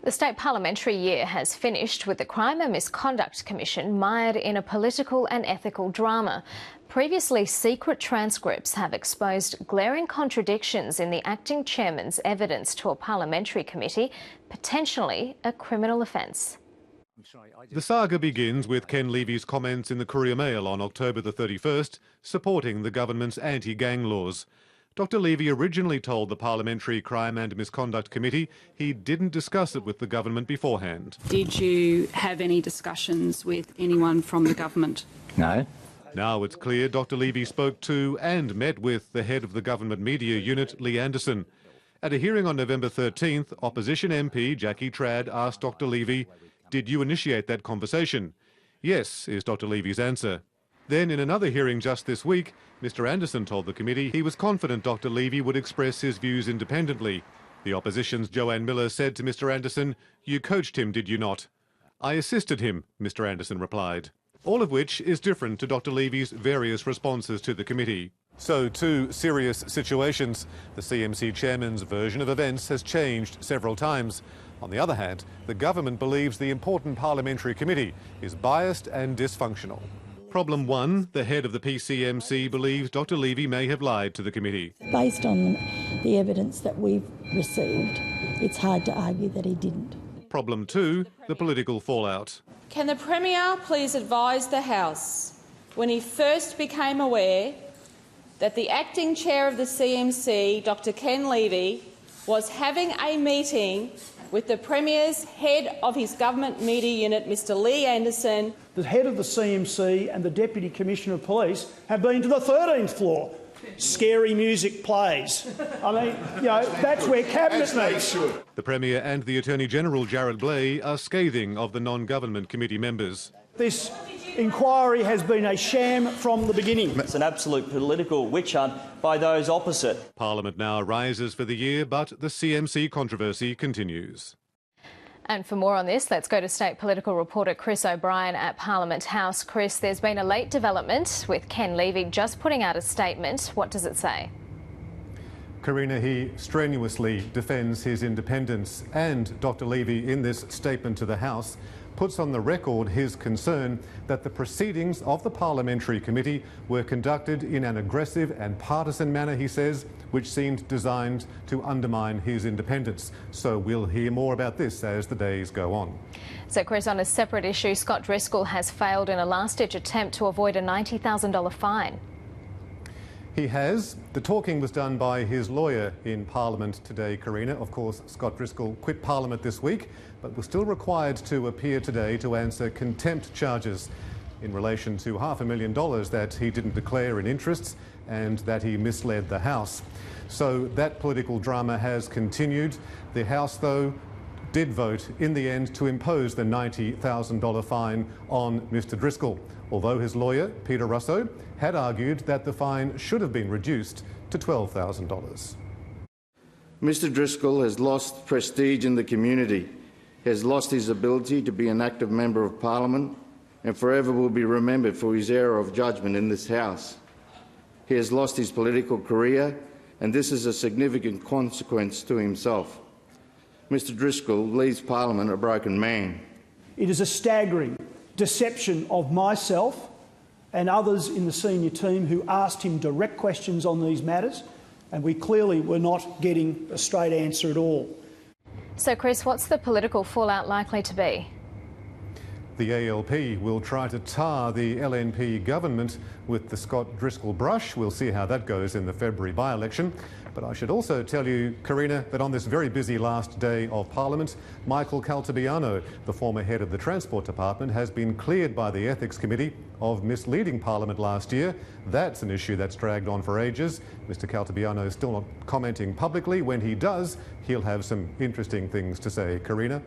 The state parliamentary year has finished with the Crime and Misconduct Commission mired in a political and ethical drama. Previously, secret transcripts have exposed glaring contradictions in the acting chairman's evidence to a parliamentary committee, potentially a criminal offence. The saga begins with Ken Levy's comments in the Courier Mail on October the 31st, supporting the government's anti-gang laws. Dr Levy originally told the Parliamentary Crime and Misconduct Committee he didn't discuss it with the government beforehand. Did you have any discussions with anyone from the government? No. Now it's clear Dr Levy spoke to and met with the head of the government media unit, Lee-Anderson. At a hearing on November 13th, opposition MP Jackie Trad asked Dr Levy, "Did you initiate that conversation?" "Yes," is Dr Levy's answer. Then, in another hearing just this week, Mr Anderson told the committee he was confident Dr Levy would express his views independently. The opposition's Joanne Miller said to Mr Anderson, "You coached him, did you not?" "I assisted him," Mr Anderson replied. All of which is different to Dr Levy's various responses to the committee. So, two serious situations. The CMC chairman's version of events has changed several times. On the other hand, the government believes the important parliamentary committee is biased and dysfunctional. Problem one, the head of the PCMC believes Dr Levy may have lied to the committee. Based on the evidence that we've received, it's hard to argue that he didn't. Problem two, the political fallout. Can the Premier please advise the House when he first became aware that the acting chair of the CMC, Dr Ken Levy, was having a meeting with the Premier's head of his government media unit, Mr Lee-Anderson? The head of the CMC and the Deputy Commissioner of Police have been to the 13th floor. Scary music plays. I mean, you know, that's where Cabinet meets. The Premier and the Attorney-General, Jared Blay, are scathing of the non-government committee members. This inquiry has been a sham from the beginning. It's an absolute political witch hunt by those opposite. Parliament now rises for the year, but the CMC controversy continues. And for more on this, let's go to state political reporter Chris O'Brien at Parliament House. Chris, there's been a late development with Ken Levy just putting out a statement. What does it say? Karina, he strenuously defends his independence, and Dr Levy, in this statement to the House, puts on the record his concern that the proceedings of the parliamentary committee were conducted in an aggressive and partisan manner, he says, which seemed designed to undermine his independence. So we'll hear more about this as the days go on. So, Chris, on a separate issue, Scott Driscoll has failed in a last-ditch attempt to avoid a $90,000 fine. He has. The talking was done by his lawyer in Parliament today, Karina. Of course, Scott Driscoll quit Parliament this week, but was still required to appear today to answer contempt charges in relation to $500,000 that he didn't declare in interests and that he misled the House. So that political drama has continued. The House, though, did vote in the end to impose the $90,000 fine on Mr Driscoll, although his lawyer, Peter Russo, had argued that the fine should have been reduced to $12,000. Mr Driscoll has lost prestige in the community. He has lost his ability to be an active member of Parliament and forever will be remembered for his error of judgment in this House. He has lost his political career, and this is a significant consequence to himself. Mr Driscoll leaves Parliament a broken man. It is a staggering deception of myself and others in the senior team who asked him direct questions on these matters, and we clearly were not getting a straight answer at all. So, Chris, what's the political fallout likely to be? The ALP will try to tar the LNP government with the Scott Driscoll brush. We'll see how that goes in the February by-election. But I should also tell you, Karina, that on this very busy last day of Parliament, Michael Caltabiano, the former head of the Transport Department, has been cleared by the Ethics Committee of misleading Parliament last year. That's an issue that's dragged on for ages. Mr Caltabiano is still not commenting publicly. When he does, he'll have some interesting things to say. Karina?